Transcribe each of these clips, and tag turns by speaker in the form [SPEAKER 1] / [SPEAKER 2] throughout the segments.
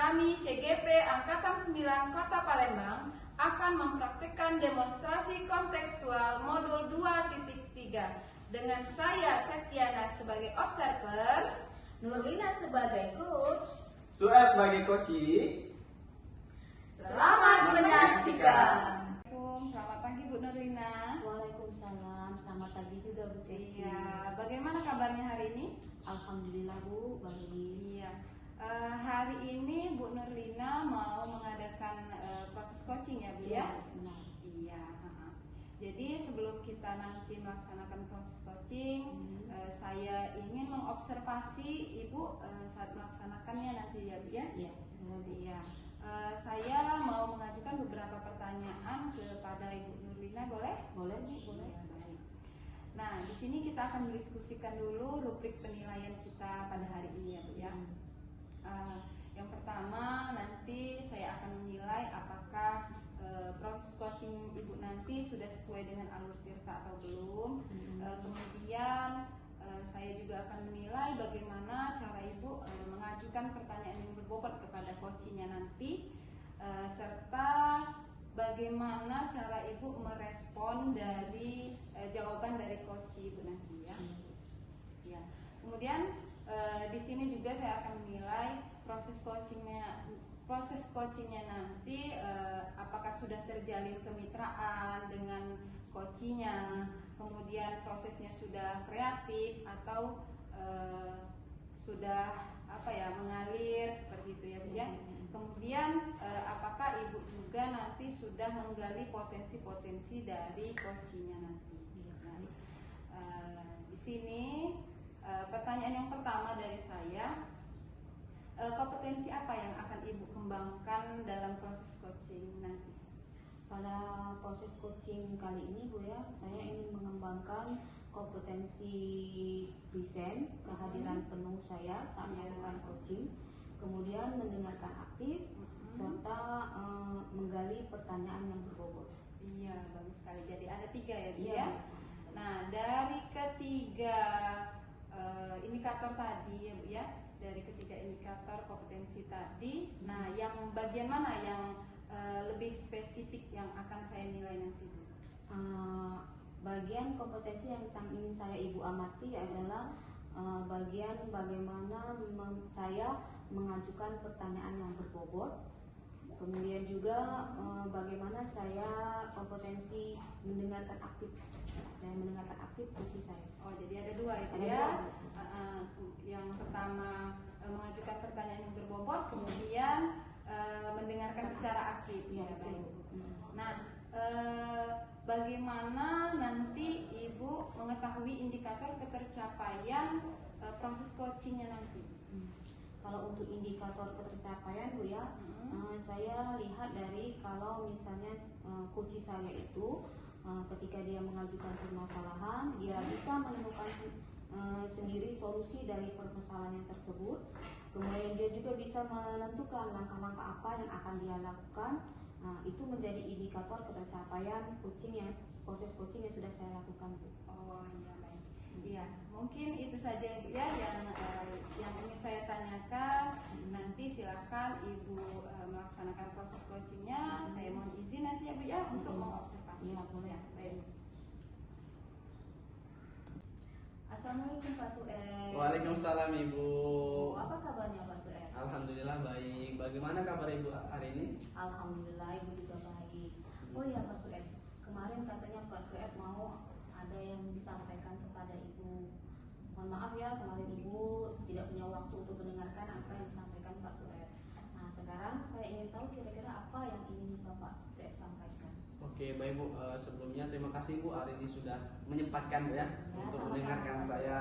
[SPEAKER 1] Kami CGP Angkatan 9 Kota Palembang akan mempraktikkan demonstrasi kontekstual modul 2.3 dengan saya Septiana sebagai observer,
[SPEAKER 2] Nurlina sebagai coach.
[SPEAKER 3] Sueb sebagai coachi.
[SPEAKER 1] Selamat menyaksikan. Selamat pagi Bu Nurlina.
[SPEAKER 2] Waalaikumsalam. Selamat pagi juga Bu Septi.
[SPEAKER 1] Iya, bagaimana kabarnya hari ini?
[SPEAKER 2] Alhamdulillah Bu, baik.
[SPEAKER 1] Iya. Hari ini Bu Nurlina mau mengadakan proses coaching ya Bu ya?
[SPEAKER 2] Benar.
[SPEAKER 1] Iya. Jadi sebelum kita nanti melaksanakan proses coaching, saya ingin mengobservasi Ibu saat melaksanakannya nanti ya Bu ya?
[SPEAKER 2] Iya.
[SPEAKER 1] Iya. Saya mau mengajukan beberapa pertanyaan kepada Ibu Nurlina, boleh?
[SPEAKER 2] Boleh Bu, boleh.
[SPEAKER 1] Ya, baik. Nah, di sini kita akan mendiskusikan dulu rubrik penilaian kita pada hari ini ya Bu ya. Yang pertama nanti saya akan menilai apakah proses coaching Ibu nanti sudah sesuai dengan alur tirta atau belum. Kemudian saya juga akan menilai bagaimana cara Ibu mengajukan pertanyaan yang berbobot kepada coachingnya nanti, serta bagaimana cara Ibu merespon dari jawaban dari coach Ibu nanti ya. Ya. Kemudian di sini juga saya akan menilai proses coachingnya nanti apakah sudah terjalin kemitraan dengan coachnya, kemudian prosesnya sudah kreatif atau sudah mengalir seperti itu ya Bu ya. Kemudian apakah Ibu juga nanti sudah menggali potensi-potensi dari coachingnya nanti. Di sini pertanyaan yang pertama dari saya, kompetensi apa yang akan Ibu kembangkan dalam proses coaching nanti?
[SPEAKER 2] Pada proses coaching kali ini Bu ya, saya ingin mengembangkan kompetensi present, kehadiran penuh saya saat melakukan coaching, kemudian mendengarkan aktif, serta menggali pertanyaan yang berbobot.
[SPEAKER 1] Iya, bagus sekali. Jadi ada 3 ya Bu
[SPEAKER 2] Iya.
[SPEAKER 1] ya. Nah, dari ketiga indikator tadi ya Bu ya, dari ketiga indikator kompetensi tadi, nah yang bagian mana yang lebih spesifik yang akan saya nilai nanti Bu?
[SPEAKER 2] Bagian kompetensi yang ingin saya Ibu amati adalah bagian bagaimana saya mengajukan pertanyaan yang berbobot, kemudian juga bagaimana saya kompetensi mendengarkan aktif. Saya mendengarkan aktif posisi saya.
[SPEAKER 1] Oh, jadi ada 2 itu
[SPEAKER 2] Ada
[SPEAKER 1] ya.
[SPEAKER 2] 2.
[SPEAKER 1] Yang pertama mengajukan pertanyaan yang berbobot, kemudian mendengarkan secara aktif.
[SPEAKER 2] Ya,
[SPEAKER 1] baik.
[SPEAKER 2] betul.
[SPEAKER 1] Nah, bagaimana nanti Ibu mengetahui indikator ketercapaian proses coachingnya nanti?
[SPEAKER 2] Kalau untuk indikator ketercapaian Bu ya, saya lihat dari kalau misalnya coach saya itu ketika dia mengajukan permasalahan, dia bisa menemukan sendiri solusi dari permasalahan yang tersebut. Kemudian dia juga bisa menentukan langkah-langkah apa yang akan dia lakukan. Itu menjadi indikator ketercapaian proses coaching yang sudah saya lakukan Bu.
[SPEAKER 1] Oh iya, baik. Iya, mungkin itu saja Bu ya yang ingin saya tanyakan. Nanti silakan Ibu melaksanakan proses coachingnya. Saya mohon izin nanti ya Bu ya untuk mengobservasi.
[SPEAKER 2] Ya, boleh.
[SPEAKER 1] Ya, baik.
[SPEAKER 2] Assalamualaikum Pak Sueb.
[SPEAKER 3] Waalaikumsalam Ibu.
[SPEAKER 2] Apa kabarnya Pak Sueb?
[SPEAKER 3] Alhamdulillah baik. Bagaimana kabar Ibu hari ini?
[SPEAKER 2] Alhamdulillah Ibu juga baik. Oh iya Pak Sueb, kemarin katanya Pak Sueb mau ada yang disampaikan kepada Ibu. Mohon maaf ya, kemarin Ibu tidak punya waktu untuk mendengarkan apa yang disampaikan Pak Sueb. Nah sekarang saya ingin tahu kira-kira apa yang ingin Bapak Sueb sampaikan.
[SPEAKER 3] Oke, baik Bu. Sebelumnya terima kasih Bu hari ini sudah menyempatkan Bu ya untuk
[SPEAKER 2] sama-sama.
[SPEAKER 3] mendengarkan saya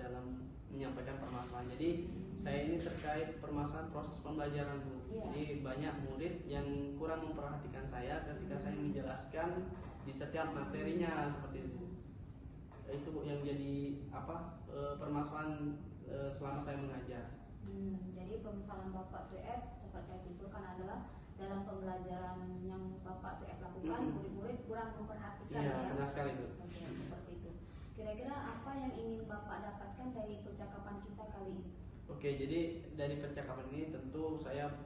[SPEAKER 3] dalam menyampaikan permasalahan. Jadi saya ini terkait permasalahan proses pembelajaran Bu.
[SPEAKER 2] Iya.
[SPEAKER 3] Jadi banyak murid yang kurang memperhatikan saya ketika saya menjelaskan di setiap materinya seperti itu. Itu Bu yang jadi permasalahan selama saya mengajar.
[SPEAKER 2] Jadi permasalahan Bapak Sueb dapat saya simpulkan adalah dalam pembelajaran yang Bapak Sueb lakukan, murid-murid kurang memperhatikan
[SPEAKER 3] Iya,
[SPEAKER 2] ya.
[SPEAKER 3] benar sekali Bu.
[SPEAKER 2] Oke, seperti itu. Kira-kira apa yang ingin Bapak dapatkan dari percakapan kita kali ini?
[SPEAKER 3] Oke, jadi dari percakapan ini tentu saya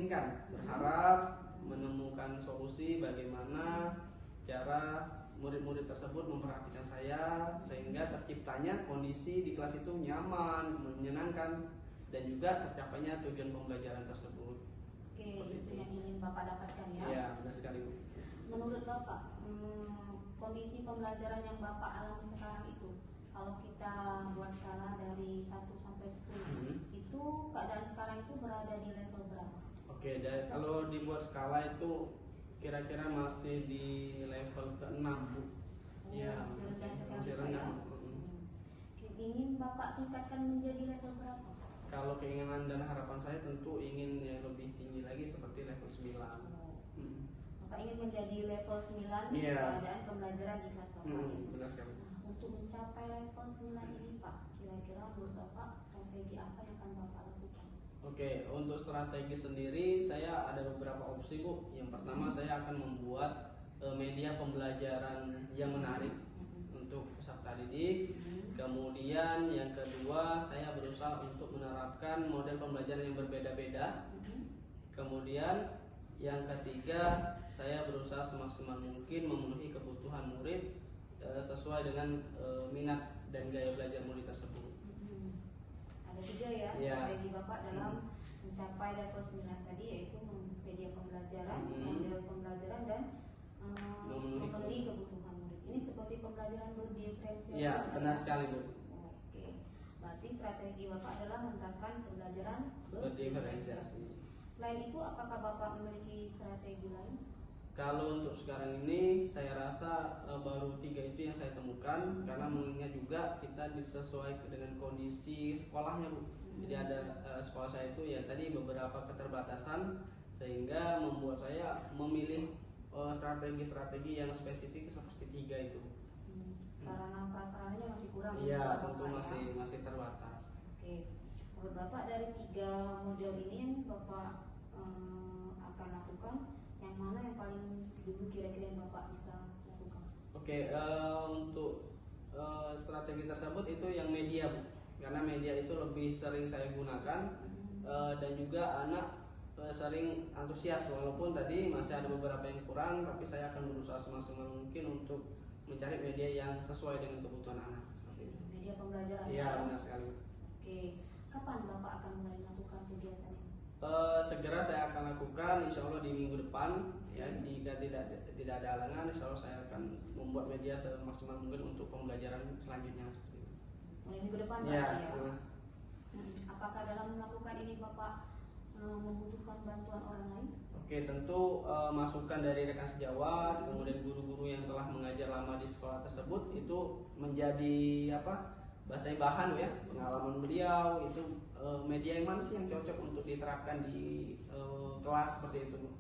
[SPEAKER 3] inginkan. Berharap menemukan solusi bagaimana cara murid-murid tersebut memperhatikan saya sehingga terciptanya kondisi di kelas itu nyaman, menyenangkan, dan juga tercapainya tujuan pembelajaran tersebut.
[SPEAKER 2] Oke, itu yang ingin Bapak dapatkan ya.
[SPEAKER 3] Iya, benar sekali, Bu.
[SPEAKER 2] Menurut Bapak, kondisi pembelajaran yang Bapak alami sekarang itu, kalau kita buat skala dari 1 sampai 10, itu keadaan sekarang itu berada di level berapa?
[SPEAKER 3] Oke, kalau dibuat skala itu kira-kira masih di level ke-6, Bu. Iya,
[SPEAKER 2] Masih rendah sekali,
[SPEAKER 3] masih
[SPEAKER 2] Pak,
[SPEAKER 3] rendah.
[SPEAKER 2] ya. Ingin Bapak tingkatkan menjadi level berapa?
[SPEAKER 3] Kalau keinginan dan harapan saya tentu ingin yang lebih tinggi lagi seperti level 9.
[SPEAKER 2] Bapak ingin menjadi level 9
[SPEAKER 3] Iya.
[SPEAKER 2] keadaan pembelajaran di kelas Bapak ini.
[SPEAKER 3] Benar sekali.
[SPEAKER 2] Nah, untuk mencapai level 9 ini Pak, kira-kira menurut Bapak strategi apa yang akan Bapak lakukan?
[SPEAKER 3] Oke, untuk strategi sendiri saya ada beberapa opsi, Bu. Yang pertama saya akan membuat media pembelajaran yang menarik untuk peserta didik. Kemudian yang kedua saya berusaha untuk menerapkan model pembelajaran yang berbeda-beda. Kemudian yang ketiga saya berusaha semaksimal mungkin memenuhi kebutuhan murid sesuai dengan minat dan gaya belajar murid tersebut.
[SPEAKER 2] Ada 3 ya strategi Bapak dalam mencapai level 9 tadi, yaitu media pembelajaran, model pembelajaran, dan memenuhi kebutuhan murid. Ini seperti pembelajaran berdiferensiasi.
[SPEAKER 3] Iya, benar sekali, Bu.
[SPEAKER 2] Oke, berarti strategi Bapak adalah menerapkan pembelajaran
[SPEAKER 3] Berdiferensiasi.
[SPEAKER 2] Selain itu, apakah Bapak memiliki strategi lain?
[SPEAKER 3] Kalau untuk sekarang ini saya rasa baru 3 itu yang saya temukan, karena mengingat juga kita disesuaikan dengan kondisi sekolahnya, Bu. Jadi ada sekolah saya itu ya tadi beberapa keterbatasan sehingga membuat saya memilih strategi-strategi yang spesifik seperti 3 itu.
[SPEAKER 2] Sarana prasarananya masih kurang.
[SPEAKER 3] Iya, tentu masih terbatas.
[SPEAKER 2] Oke, menurut Bapak dari 3 model ini yang Bapak akan lakukan, yang mana yang paling dulu kira-kira yang Bapak bisa lakukan?
[SPEAKER 3] Oke, untuk strategi tersebut itu yang media, Bu. Karena media itu lebih sering saya gunakan dan juga anak sering antusias, walaupun tadi masih ada beberapa yang kurang, tapi saya akan berusaha semaksimal mungkin untuk mencari media yang sesuai dengan kebutuhan anak. Seperti itu.
[SPEAKER 2] Media pembelajaran.
[SPEAKER 3] Iya, benar sekali.
[SPEAKER 2] Oke, kapan Bapak akan mulai melakukan kegiatan ini?
[SPEAKER 3] Segera saya akan lakukan, insya Allah di minggu depan. Ya, jika tidak ada halangan, insya Allah saya akan membuat media semaksimal mungkin untuk pembelajaran selanjutnya. Seperti itu.
[SPEAKER 2] Mulai minggu depan,
[SPEAKER 3] Ya.
[SPEAKER 2] Pak, apakah dalam melakukan ini Bapak membutuhkan bantuan orang lain?
[SPEAKER 3] Oke, tentu masukan dari rekan sejawat, kemudian guru-guru yang telah mengajar lama di sekolah tersebut itu menjadi bahasa bahan ya, pengalaman beliau itu media yang mana sih yang cocok untuk diterapkan di kelas seperti itu.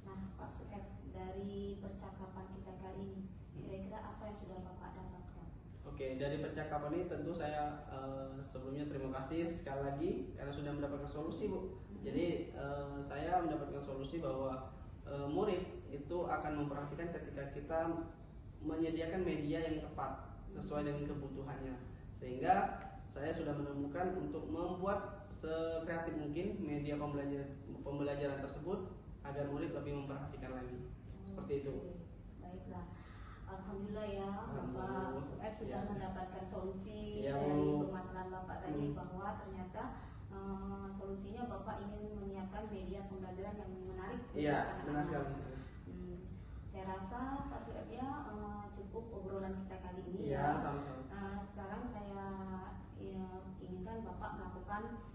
[SPEAKER 2] Nah, Pak Sueb, dari percakapan kita kali ini, kira-kira apa yang sudah Bapak dapatkan?
[SPEAKER 3] Oke, dari percakapan ini tentu saya sebelumnya terima kasih sekali lagi karena sudah mendapatkan solusi, Bu. Jadi saya mendapatkan solusi bahwa murid itu akan memperhatikan ketika kita menyediakan media yang tepat sesuai dengan kebutuhannya, sehingga saya sudah menemukan untuk membuat sekreatif mungkin media pembelajaran tersebut agar murid lebih memperhatikan lagi. Seperti itu.
[SPEAKER 2] Baiklah, alhamdulillah ya, Bapak Sueb sudah mendapatkan solusi
[SPEAKER 3] Ya,
[SPEAKER 2] dari permasalahan Bapak tadi, bahwa ternyata solusinya Bapak ingin menyiapkan media pembelajaran yang menarik.
[SPEAKER 3] Iya, benar sekali.
[SPEAKER 2] Saya rasa Pak Sueb ya, cukup obrolan kita kali ini.
[SPEAKER 3] Iya,
[SPEAKER 2] Ya.
[SPEAKER 3] sama-sama.
[SPEAKER 2] Sekarang saya inginkan Bapak melakukan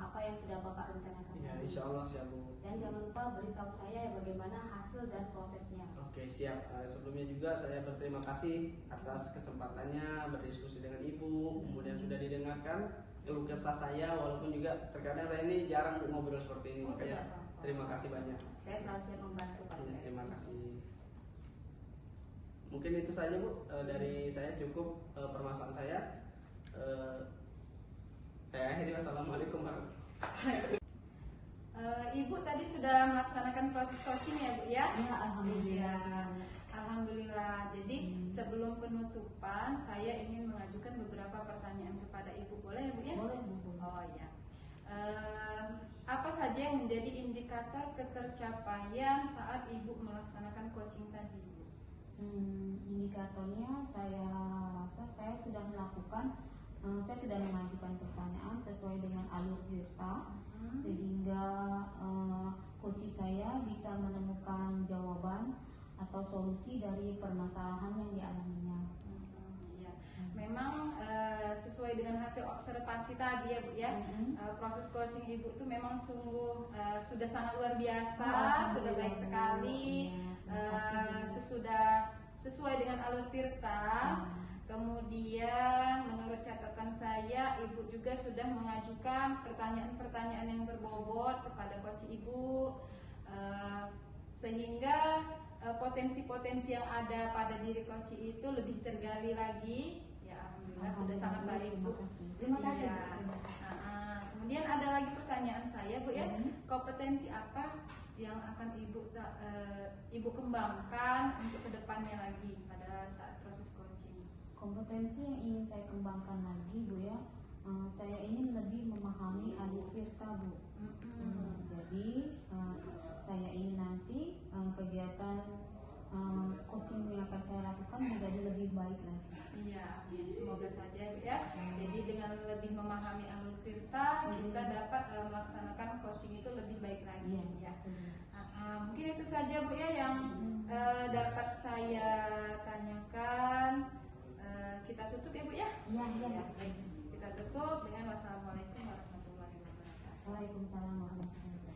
[SPEAKER 2] apa yang sudah Bapak rencanakan.
[SPEAKER 3] Ya,
[SPEAKER 2] tadi.
[SPEAKER 3] insya Allah siap, Bu.
[SPEAKER 2] Dan jangan lupa beritahu saya bagaimana hasil dan prosesnya.
[SPEAKER 3] Oke, siap. Sebelumnya juga saya berterima kasih atas kesempatannya berdiskusi dengan Ibu, kemudian sudah didengarkan keluh kesah saya, walaupun juga terkadang saya ini jarang ngobrol seperti ini, makanya terima kasih banyak.
[SPEAKER 2] Saya selalu siap membantu Pak Sueb.
[SPEAKER 3] Terima kasih. Mungkin itu saja, Bu, dari saya cukup permasalahan saya. Saya akhiri, wassalamualaikum warahmatullahi wabarakatuh.
[SPEAKER 1] Ibu tadi sudah melaksanakan proses coaching ya, Bu ya?
[SPEAKER 2] Ya, alhamdulillah.
[SPEAKER 1] Alhamdulillah. Jadi sebelum penutupan saya ingin mengajukan beberapa pertanyaan kepada Ibu, boleh ya, Bu ya?
[SPEAKER 2] Boleh, Bu.
[SPEAKER 1] Oh ya. Apa saja saja yang menjadi indikator ketercapaian saat Ibu melaksanakan coaching tadi, Bu?
[SPEAKER 2] Indikatornya saya rasa saya sudah melakukan, saya sudah mengajukan pertanyaan sesuai dengan alur Tirta, sehingga coach saya bisa menemukan jawaban atau solusi dari permasalahan yang dialaminya.
[SPEAKER 1] Ya, memang sesuai dengan hasil observasi tadi ya Bu ya, proses coaching Ibu itu memang sungguh sudah sangat luar biasa, sudah baik sekali, sesuai dengan alur Tirta. Kemudian menurut catatan saya, Ibu juga sudah mengajukan pertanyaan-pertanyaan yang berbobot kepada coach Ibu, sehingga potensi-potensi yang ada pada diri coach itu lebih tergali lagi. Ya, alhamdulillah sudah sangat baik, Bu.
[SPEAKER 2] Terima kasih.
[SPEAKER 1] Ya. Kemudian ada lagi pertanyaan saya, Bu ya. Kompetensi apa yang akan Ibu kembangkan untuk kedepannya lagi pada saat proses coaching?
[SPEAKER 2] Kompetensi yang ingin saya kembangkan lagi, Bu ya, saya ingin lebih memahami alur Tirta, Bu. Jadi saya ingin nanti kegiatan coaching yang akan saya lakukan menjadi lebih baik lagi.
[SPEAKER 1] Iya, semoga saja Bu ya. Jadi dengan lebih memahami alur Tirta, kita dapat melaksanakan coaching itu lebih baik lagi. Ya. Mungkin itu saja Bu ya yang dapat saya tanyakan. Kita tutup ya Bu ya.
[SPEAKER 2] Iya.
[SPEAKER 1] Kita tutup dengan wassalamualaikum warahmatullahi wabarakatuh.
[SPEAKER 2] Waalaikumsalam warahmatullahi wabarakatuh.